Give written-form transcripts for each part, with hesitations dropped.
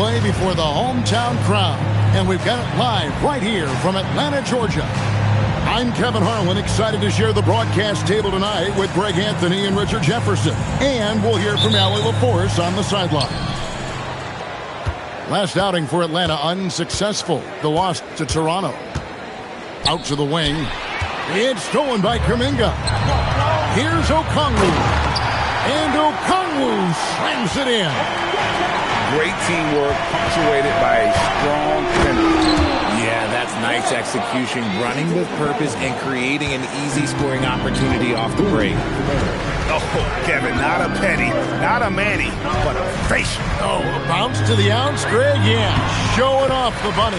play before the hometown crowd. And we've got it live right here from Atlanta, Georgia. I'm Kevin Harlan, excited to share the broadcast table tonight with Greg Anthony and Richard Jefferson. And we'll hear from Allie LaForce on the sideline. Last outing for Atlanta unsuccessful. The loss to Toronto. Out to the wing. It's stolen by Kuminga. Here's Okongwu. And Okongwu slams it in. Great teamwork, punctuated by a strong finish. Yeah, that's nice execution, running with purpose and creating an easy scoring opportunity off the break. Oh, Kevin, not a penny, not a Manny, but a facial. Oh, a bounce to the outs, Greg. Yeah, showing off the bunny.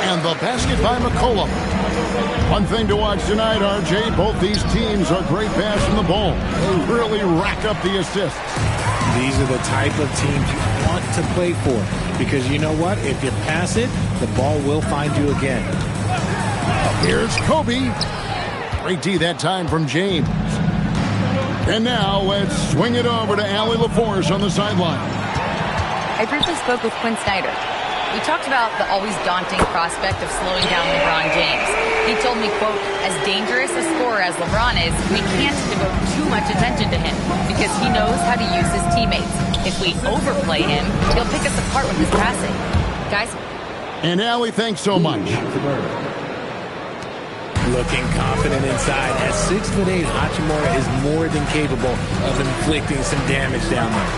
And the basket by McCollum. One thing to watch tonight, RJ, both these teams are great pass from the ball. They really rack up the assists. These are the type of teams you want to play for, because you know what? If you pass it, the ball will find you again. Here's Kobe. Great D that time from James. And now let's swing it over to Allie LaForce on the sideline. I briefly spoke with Quinn Snyder. We talked about the always daunting prospect of slowing down LeBron James. He told me, quote, as dangerous a scorer as LeBron is, we can't devote too much attention to him because he knows how to use his teammates. If we overplay him, he'll pick us apart with his passing. Guys? And Allie, thanks so much. Looking confident inside. At 6'8", Hachimura is more than capable of inflicting some damage down there.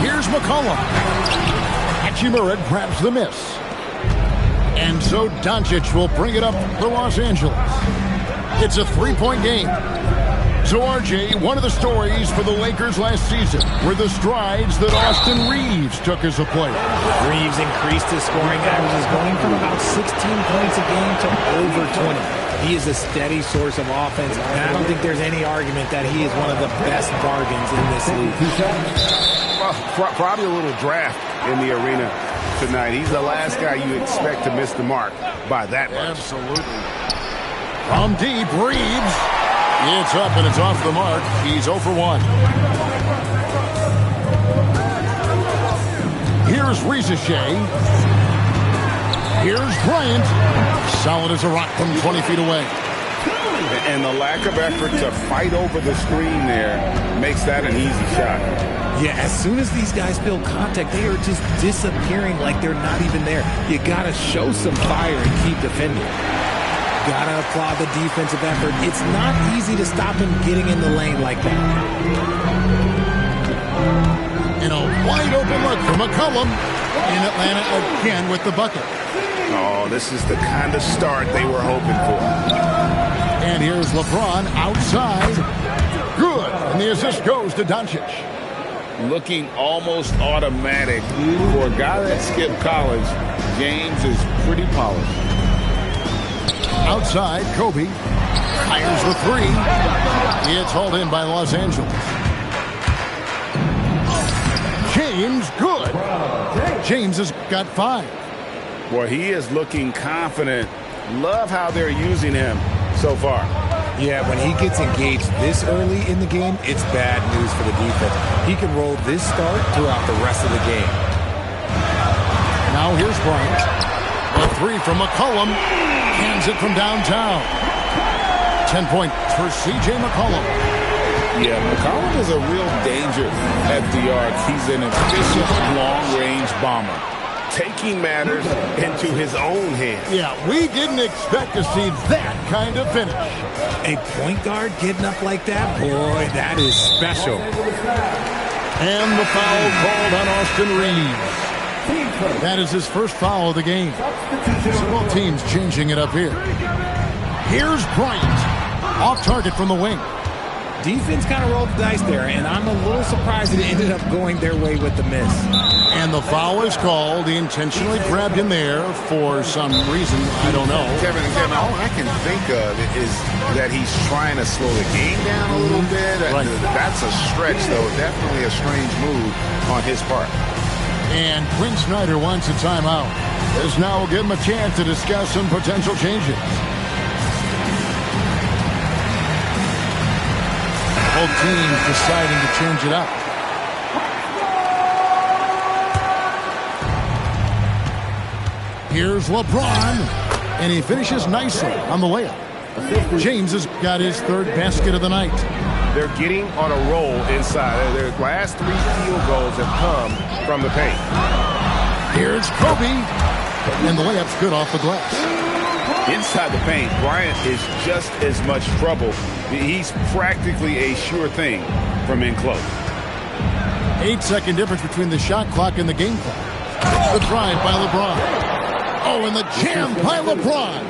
Here's McCollum. Hachimura grabs the miss. And so Doncic will bring it up for Los Angeles. It's a three-point game. So, RJ, one of the stories for the Lakers last season were the strides that Austin Reeves took as a player. Reeves increased his scoring averages, going from about 16 points a game to over 20. He is a steady source of offense, and I don't think there's any argument that he is one of the best bargains in this league. Probably a little draft in the arena tonight. He's the last guy you expect to miss the mark by that much. Absolutely. From deep, Reeves. It's up and it's off the mark. He's 0 for 1. Here's Ricochet. Here's Bryant. Solid as a rock from 20 feet away. And the lack of effort to fight over the screen there makes that an easy shot. Yeah, as soon as these guys feel contact, they are just disappearing like they're not even there. You got to show some fire and keep defending. Got to applaud the defensive effort. It's not easy to stop him getting in the lane like that. And a wide open look for McCollum in Atlanta again with the bucket. Oh, this is the kind of start they were hoping for. And here's LeBron outside. Good. And the assist goes to Doncic. Looking almost automatic. For a guy that skipped college, James is pretty polished. Outside, Kobe fires the three. It's hauled in by Los Angeles. James, good. James has got 5. Well, he is looking confident. Love how they're using him so far. Yeah, when he gets engaged this early in the game, it's bad news for the defense. He can roll this start throughout the rest of the game. Now here's Bryant. A 3 from McCollum. Hands it from downtown. 10 points for C.J. McCollum. Yeah, McCollum is a real danger at the arc. He's an efficient long-range bomber, taking matters into his own hands. Yeah, we didn't expect to see that kind of finish. A point guard getting up like that? Boy, that is special. And the foul called on Austin Reeves. That is his first foul of the game. So both teams changing it up here. Here's Bryant. Off target from the wing. Defense kind of rolled the dice there, and I'm a little surprised it ended up going their way with the miss. And the foul is called. He intentionally grabbed him there for some reason. I don't know. Kevin, all I can think of is that he's trying to slow the game down a little bit. Right. That's a stretch, though. Definitely a strange move on his part. And Quinn Snyder wants a timeout. This now will give him a chance to discuss some potential changes. Both teams deciding to change it up. Here's LeBron, and he finishes nicely on the layup. James has got his third basket of the night. They're getting on a roll inside. Their last 3 field goals have come from the paint. Here's Kobe, and the layup's good off the glass. Inside the paint, Bryant is just as much trouble. He's practically a sure thing from in close. 8-second difference between the shot clock and the game clock. The drive by LeBron. Oh, and the jam by LeBron.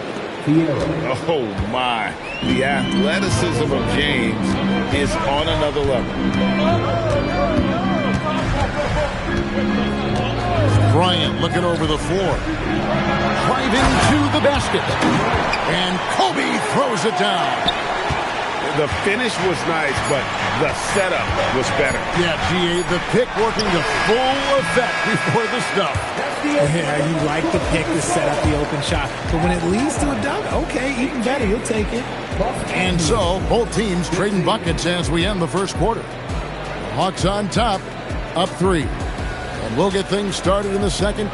Oh, my. The athleticism of James is on another level. Bryant looking over the floor. Driving to the basket. And Kobe throws it down. The finish was nice, but the setup was better. Yeah, GA, the pick working to full effect before the stuff. Yeah, you like the pick to set up the open shot. But when it leads to a dunk, okay, even better, you'll take it. And so, both teams trading buckets as we end the first quarter. Hawks on top, up 3. And we'll get things started in the second.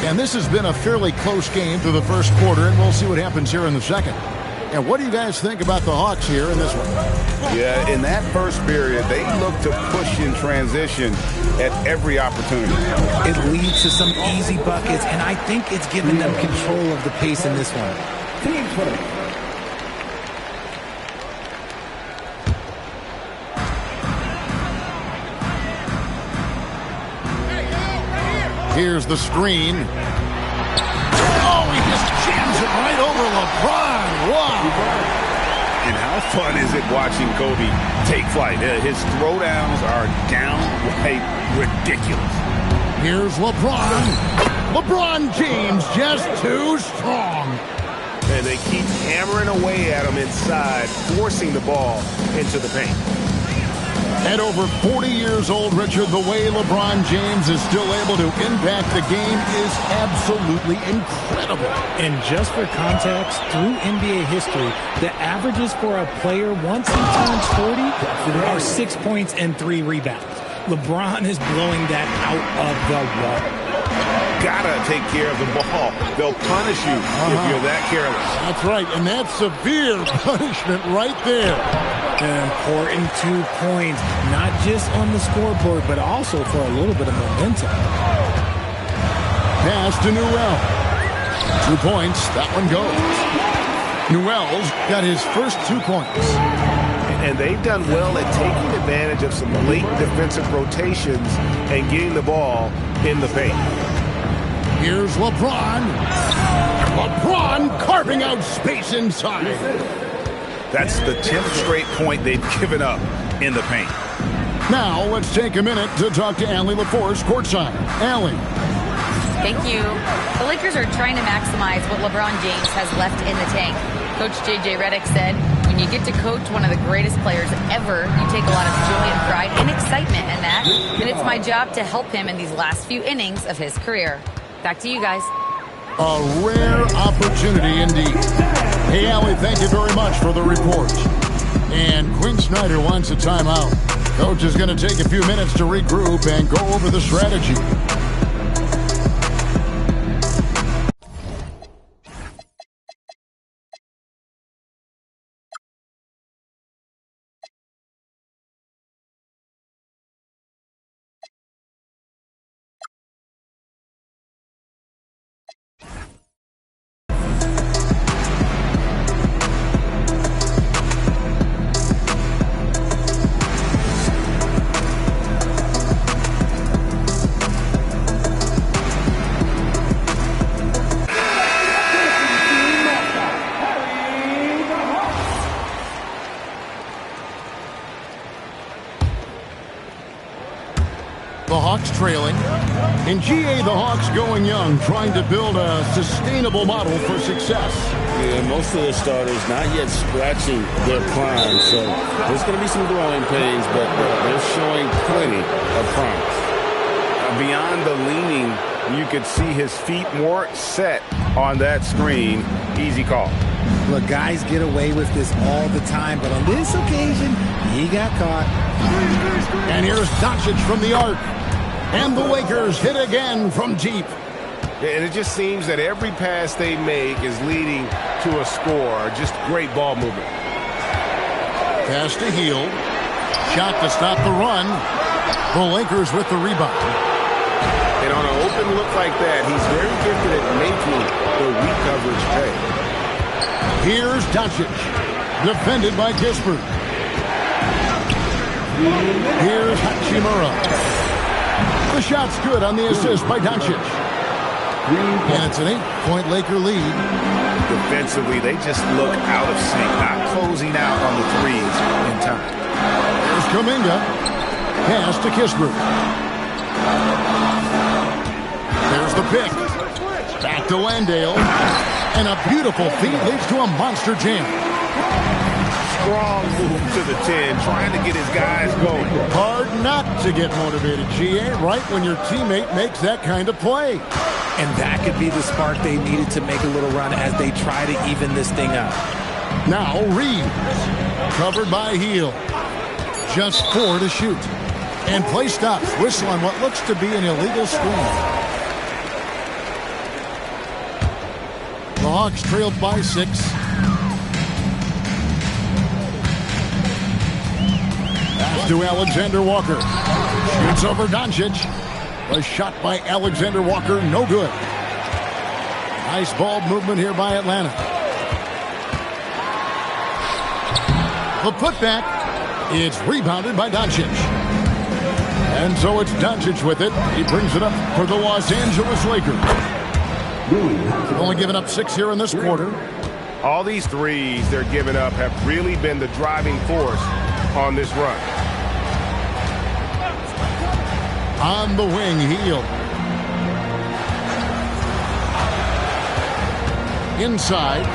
And this has been a fairly close game through the first quarter, and we'll see what happens here in the second. And what do you guys think about the Hawks here in this one? Yeah, in that first period, they look to push in transition at every opportunity. It leads to some easy buckets, and I think it's given them control of the pace in this one. Here's the screen. Oh, he just jams it right over LeBron. Wow. And how fun is it watching Kobe take flight? His throwdowns are downright ridiculous. Here's LeBron. LeBron James just too strong. And they keep hammering away at him inside, forcing the ball into the paint. At over 40 years old, Richard, the way LeBron James is still able to impact the game is absolutely incredible. And just for context, through NBA history, the averages for a player once he turns 40 are 6 points and 3 rebounds. LeBron is blowing that out of the water. Gotta take care of the ball. They'll punish you if you're that careless. That's right, and that's severe punishment right there. An important 2 points, not just on the scoreboard, but also for a little bit of momentum. Pass to Newell. 2 points, that one goes. Newell's got his first 2 points. And they've done well at taking advantage of some late defensive rotations and getting the ball in the paint. Here's LeBron. LeBron carving out space inside. That's the 10th straight point they've given up in the paint. Now let's take a minute to talk to Allie LaForce courtside. Allie. Thank you. The Lakers are trying to maximize what LeBron James has left in the tank. Coach J.J. Redick said, when you get to coach one of the greatest players ever, you take a lot of joy and pride and excitement in that. And it's my job to help him in these last few innings of his career. Back to you guys. A rare opportunity indeed. Hey, Allie, thank you very much for the report. And Quinn Snyder wants a timeout. Coach is going to take a few minutes to regroup and go over the strategy. The Hawks trailing. In GA, the Hawks going young, trying to build a sustainable model for success. Yeah, most of the starters not yet scratching their prime, so there's going to be some growing pains, but they're showing plenty of promise. Beyond the leaning, you could see his feet more set on that screen. Easy call. Look, guys get away with this all the time, but on this occasion, he got caught. And here's Doncic from the arc. And the Lakers hit again from deep. And it just seems that every pass they make is leading to a score. Just great ball movement. Pass to Hield. Shot to stop the run. The Lakers with the rebound. And on an open look like that, he's very gifted at making the weak coverage pay. Here's Doncic. Defended by Kispert. Here's Hachimura. The shot's good on the assist by Doncic. And it's an 8-point Laker lead. Defensively, they just look out of sync, not closing out on the threes in time. There's Kuminga. Pass to Kispert. There's the pick. Back to Landale. And a beautiful feed leads to a monster jam. Strong move to the 10, trying to get his guys going. Hard not to get motivated, GA, right when your teammate makes that kind of play. And that could be the spark they needed to make a little run as they try to even this thing up. Now Reeves. Covered by Hield. Just 4 to shoot. And play stops. Whistle on what looks to be an illegal screen. The Hawks trailed by 6. Pass to Alexander Walker. Shoots over Doncic. A shot by Alexander Walker, no good. Nice ball movement here by Atlanta. The putback. It's rebounded by Doncic. And so it's Doncic with it. He brings it up for the Los Angeles Lakers. Only given up 6 here in this quarter. All these threes they're giving up have really been the driving force on this run. On the wing, Hield. Inside.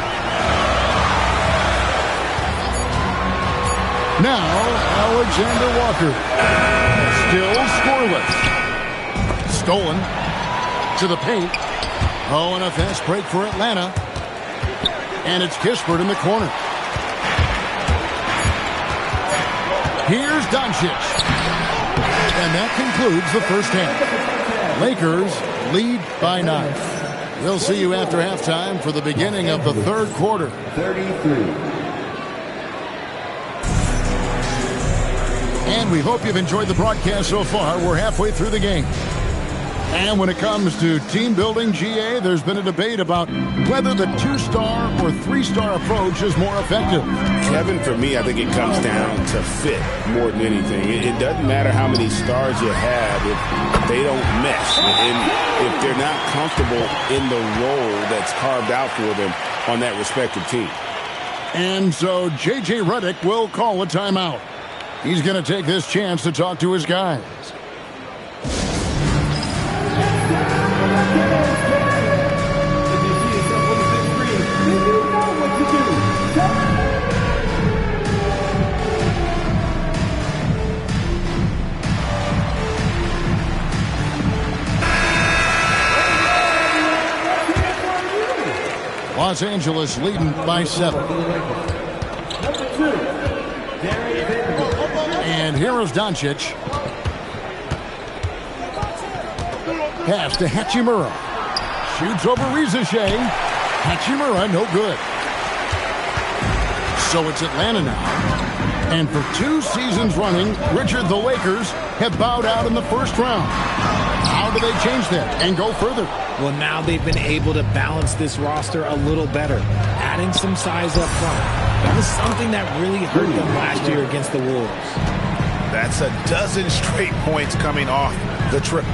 Now, Alexander Walker. Still scoreless. Stolen to the paint. Oh, and a fast break for Atlanta. And it's Kispert in the corner. Here's Doncic. And that concludes the first half. Lakers lead by 9. We'll see you after halftime for the beginning of the third quarter. 33. And we hope you've enjoyed the broadcast so far. We're halfway through the game. And when it comes to team building, GA, there's been a debate about whether the 2-star or 3-star approach is more effective. Kevin, for me, I think it comes down to fit more than anything. It doesn't matter how many stars you have if they don't mesh. And if they're not comfortable in the role that's carved out for them on that respective team. And so J.J. Redick will call a timeout. He's going to take this chance to talk to his guys. Los Angeles leading by 7. And here is Doncic. Pass to Hachimura. Shoots over Rizeshay. Hachimura, no good. So it's Atlanta now. And for 2 seasons running, Richard, the Lakers have bowed out in the first round. How do they change that and go further? Well, now they've been able to balance this roster a little better, adding some size up front. That was something that really hurt them last year against the Wolves. That's a dozen straight points coming off the triple.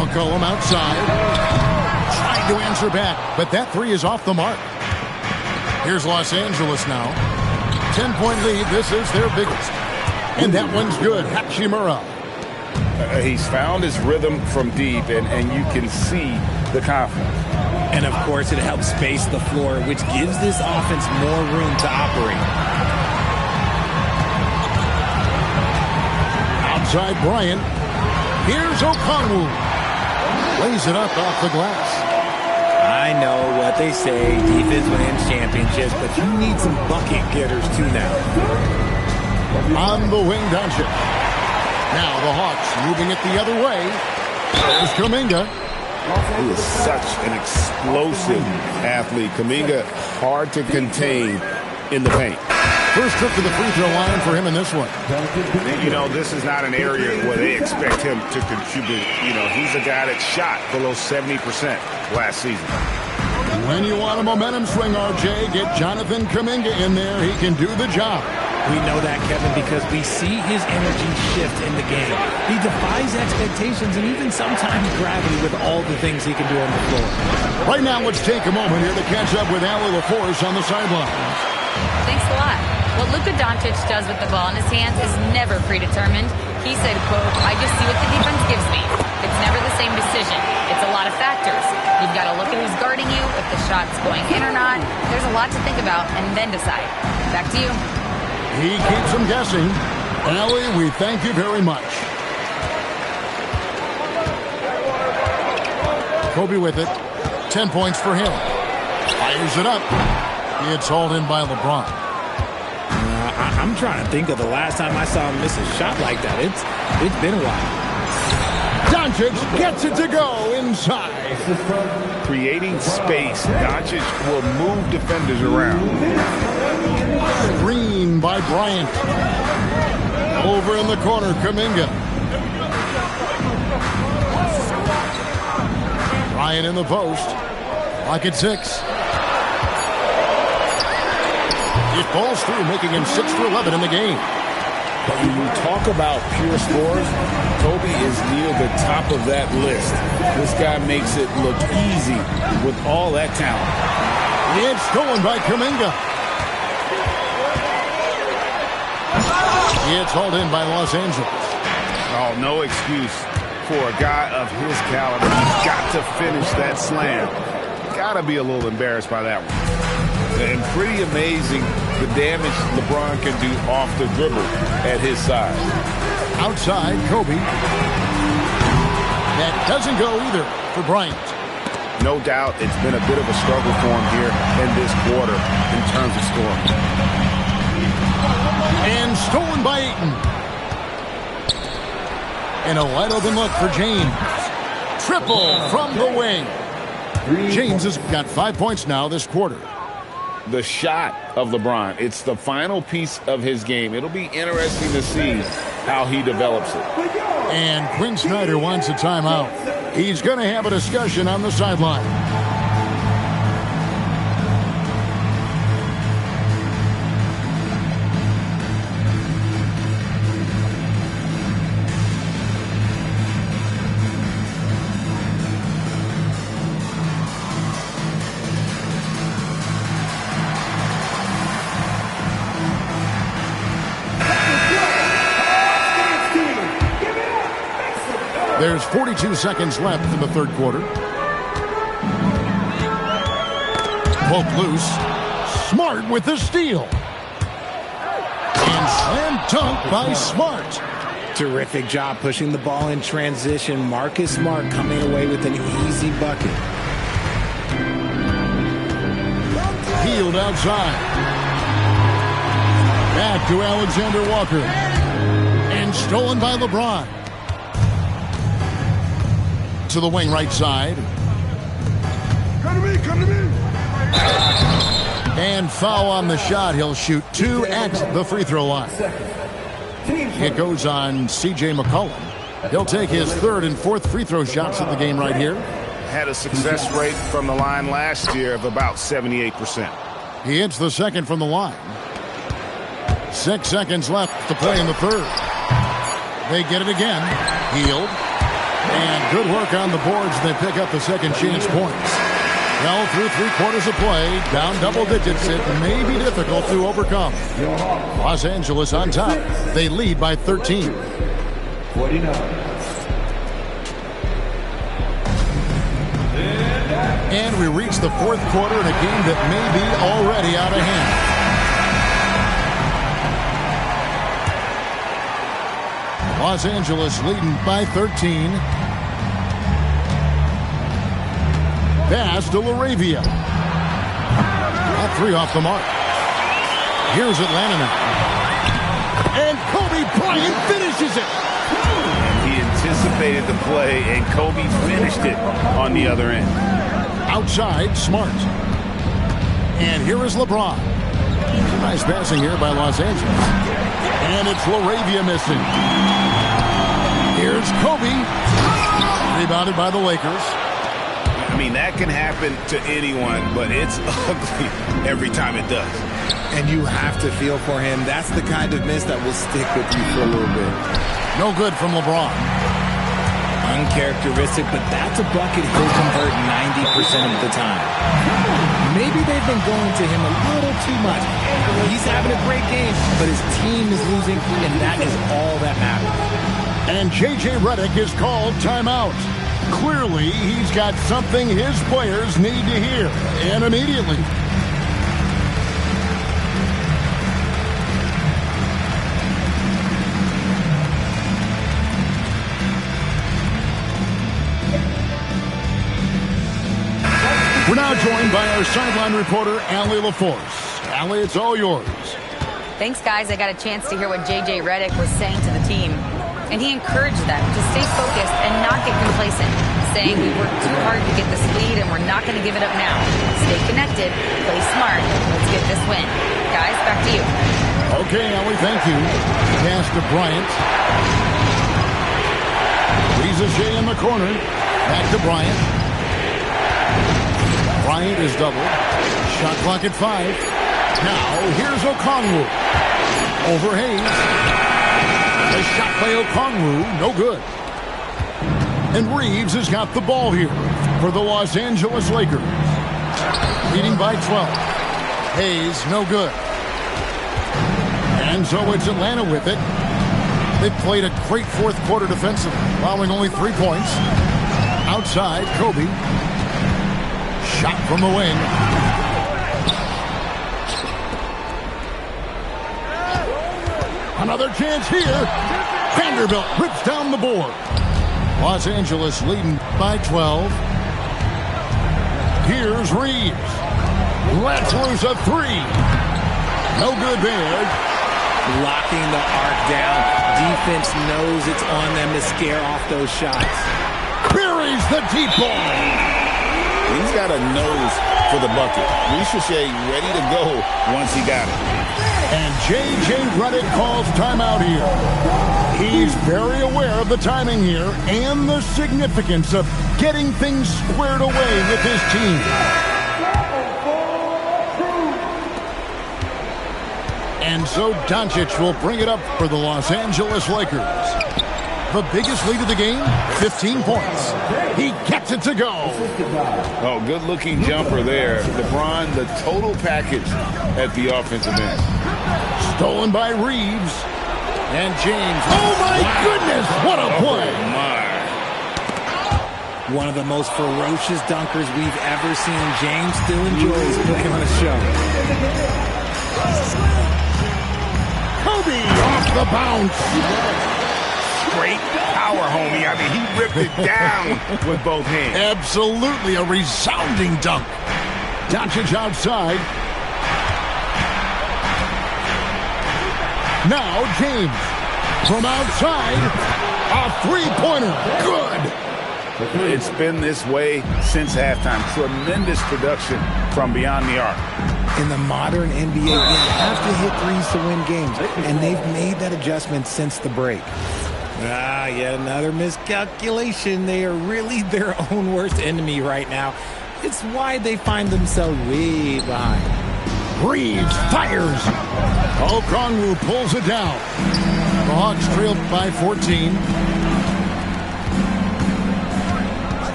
McCollum outside. Trying to answer back, but that 3 is off the mark. Here's Los Angeles now. 10-point lead. This is their biggest. And that one's good. Hachimura. He's found his rhythm from deep, and you can see the confidence. And, of course, it helps space the floor, which gives this offense more room to operate. Outside Bryant. Here's O'Connell. Lays it up off the glass. I know what they say, defense wins championships, but you need some bucket getters too now. On the wing, Doncic. Now the Hawks moving it the other way. There's Kuminga. He is such an explosive athlete. Kuminga, hard to contain in the paint. First trip to the free throw line for him in this one. You know, this is not an area where they expect him to contribute. You know, he's a guy that shot below 70% last season. When you want a momentum swing, RJ, get Jonathan Kuminga in there. He can do the job. We know that, Kevin, because we see his energy shift in the game. He defies expectations and even sometimes gravity with all the things he can do on the floor. Right now, let's take a moment here to catch up with Allie LaForce on the sideline. Thanks a lot. What Luka Doncic does with the ball in his hands is never predetermined. He said, quote, "I just see what the defense gives me. It's never the same decision. It's a lot of factors. You've got to look at who's guarding you, if the shot's going in or not. There's a lot to think about and then decide." Back to you. He keeps them guessing. Allie, we thank you very much. Kobe with it. 10 points for him. Fires it up. It's hauled in by LeBron. I'm trying to think of the last time I saw him miss a shot like that. It's been a while. Doncic gets it to go inside. Creating space, Doncic will move defenders around. Screen by Bryant. Over in the corner, Kuminga. Bryant in the post. Lock at 6. It falls through, making him 6 for 11 in the game. When you talk about pure scores, Kobe is near the top of that list. This guy makes it look easy with all that talent. It's stolen by Kuminga. It's hauled in by Los Angeles. Oh, no excuse for a guy of his caliber. He's got to finish that slam. Got to be a little embarrassed by that one. And pretty amazing the damage LeBron can do off the dribble at his size. Outside, Kobe. That doesn't go either for Bryant. No doubt it's been a bit of a struggle for him here in this quarter in terms of scoring. And stolen by Ayton. And a wide open look for James. Triple from the wing. James has got 5 points now this quarter. The shot of LeBron, it's the final piece of his game. It'll be interesting to see how he develops it. And Quinn Snyder wants a timeout. He's going to have a discussion on the sideline. There's 42 seconds left in the third quarter. Poke loose. Smart with the steal. And slam dunk by Smart. Terrific job pushing the ball in transition. Marcus Smart coming away with an easy bucket. Peeled outside. Back to Alexander Walker. And stolen by LeBron. To the wing right side. Come to me, come to me. And foul on the shot. He'll shoot 2 at the free throw line. It goes on C.J. McCollum. He'll take his 3rd and 4th free throw shots of the game right here. Had a success rate from the line last year of about 78%. He hits the 2nd from the line. 6 seconds left to play in the 3rd. They get it again. Healed. And good work on the boards. They pick up the second chance points. Well, through 3 quarters of play, down double digits, it may be difficult to overcome. Los Angeles on top. They lead by 13. 49. And we reach the 4th quarter in a game that may be already out of hand. Los Angeles leading by 13. pass to Laravia. All three off the mark. Here's Atlanta now. And Kobe Bryant finishes it. He anticipated the play, and Kobe finished it on the other end. Outside, Smart. And here is LeBron. Nice passing here by Los Angeles. And it's Laravia missing. Here's Kobe. Rebounded by the Lakers. I mean, that can happen to anyone, but it's ugly every time it does. And you have to feel for him. That's the kind of miss that will stick with you for a little bit. No good from LeBron. Uncharacteristic, but that's a bucket he'll convert 90% of the time. Maybe they've been going to him a little too much. He's having a great game, but his team is losing, and that is all that matters. And J.J. Redick is called timeout. Clearly, he's got something his players need to hear, and immediately. We're now joined by our sideline reporter, Allie LaForce. Allie, it's all yours. Thanks, guys. I got a chance to hear what J.J. Redick was saying to the team. And he encouraged them to stay focused and not get complacent, saying we worked too hard to get this lead and we're not going to give it up now. Stay connected, play smart, let's get this win. Guys, back to you. Okay, Allie, thank you. Pass to Bryant. Reza Shea in the corner. Back to Bryant. Bryant is doubled. Shot clock at 5. Now, here's Okongwu. Over Hayes. A shot by Okongwu, no good. And Reeves has got the ball here for the Los Angeles Lakers. Leading by 12. Hayes, no good. And so it's Atlanta with it. They've played a great fourth quarter defensively, allowing only 3 points. Outside, Kobe. Shot from the wing. Another chance here. Vanderbilt rips down the board. Los Angeles leading by 12. Here's Reeves. Lets loose a 3. No good there. Locking the arc down. Defense knows it's on them to scare off those shots. Buries the deep ball. He's got a nose for the bucket. Reza Shea ready to go once he got it. And J.J. Redick calls timeout here. He's very aware of the timing here and the significance of getting things squared away with his team. And so Doncic will bring it up for the Los Angeles Lakers. The biggest lead of the game, 15 points. He gets it to go. Oh, good-looking jumper there. LeBron, the total package at the offensive end. Stolen by Reeves. And James. Oh, my goodness. What a play. Oh, my. One of the most ferocious dunkers we've ever seen. James still enjoys putting on a show. Kobe off the bounce. Great power, homie. I mean, he ripped it down with both hands. Absolutely a resounding dunk. Doncic outside. Now James from outside. A three-pointer. Good. It's been this way since halftime. Tremendous production from beyond the arc. In the modern NBA, you have to hit threes to win games, and they've made that adjustment since the break. Yet another miscalculation. They are really their own worst enemy right now. It's why they find themselves way behind. Reeves fires. Okongwu pulls it down. The Hawks trailed by 14.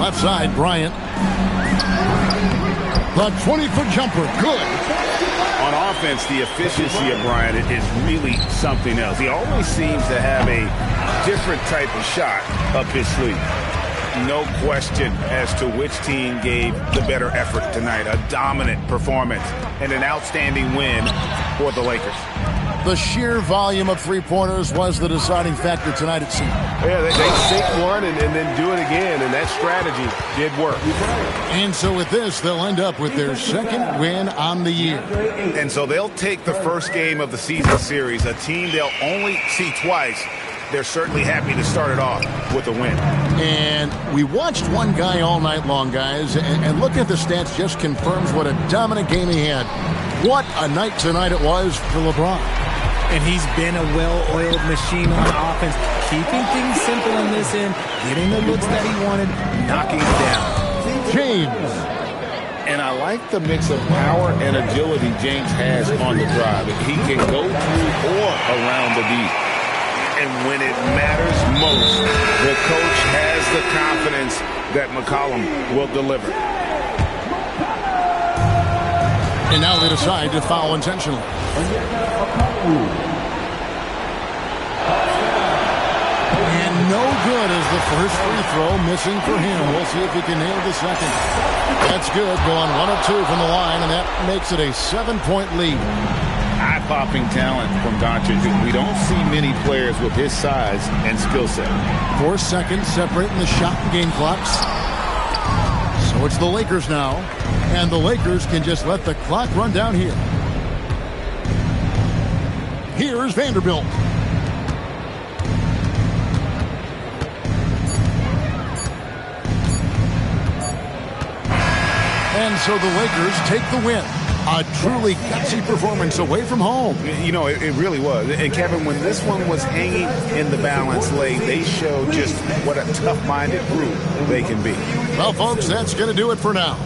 Left side, Bryant. The 20-foot jumper, good. On offense, the efficiency of Bryant is really something else. He always seems to have a different type of shot up his sleeve. No question as to which team gave the better effort tonight. A dominant performance and an outstanding win for the Lakers. The sheer volume of three-pointers was the deciding factor tonight, it seemed. Yeah, they sink one and then do it again, and that strategy did work. And so with this, they'll end up with their second win on the year. And so they'll take the first game of the season series, a team they'll only see twice. They're certainly happy to start it off with a win. And we watched one guy all night long, guys, and looking at the stats just confirms what a dominant game he had. What a night tonight it was for LeBron. And he's been a well-oiled machine on offense, keeping things simple in this end, getting the looks that he wanted, knocking it down. James. And I like the mix of power and agility James has on the drive. He can go through or around the D. And when it matters most, the coach has the confidence that McCollum will deliver. And now they decide to foul intentionally. And no good as the first free throw missing for him. We'll see if he can nail the second. That's good, going 1 of 2 from the line, and that makes it a 7-point lead. Eye-popping talent from Doncic. We don't see many players with his size and skill set. 4 seconds separating the shot and game clocks. So it's the Lakers now, and the Lakers can just let the clock run down here. Here's Vanderbilt. And so the Lakers take the win. A truly gutsy performance away from home. You know, it really was. And Kevin, when this one was hanging in the balance late, they showed just what a tough-minded group they can be. Well, folks, that's going to do it for now.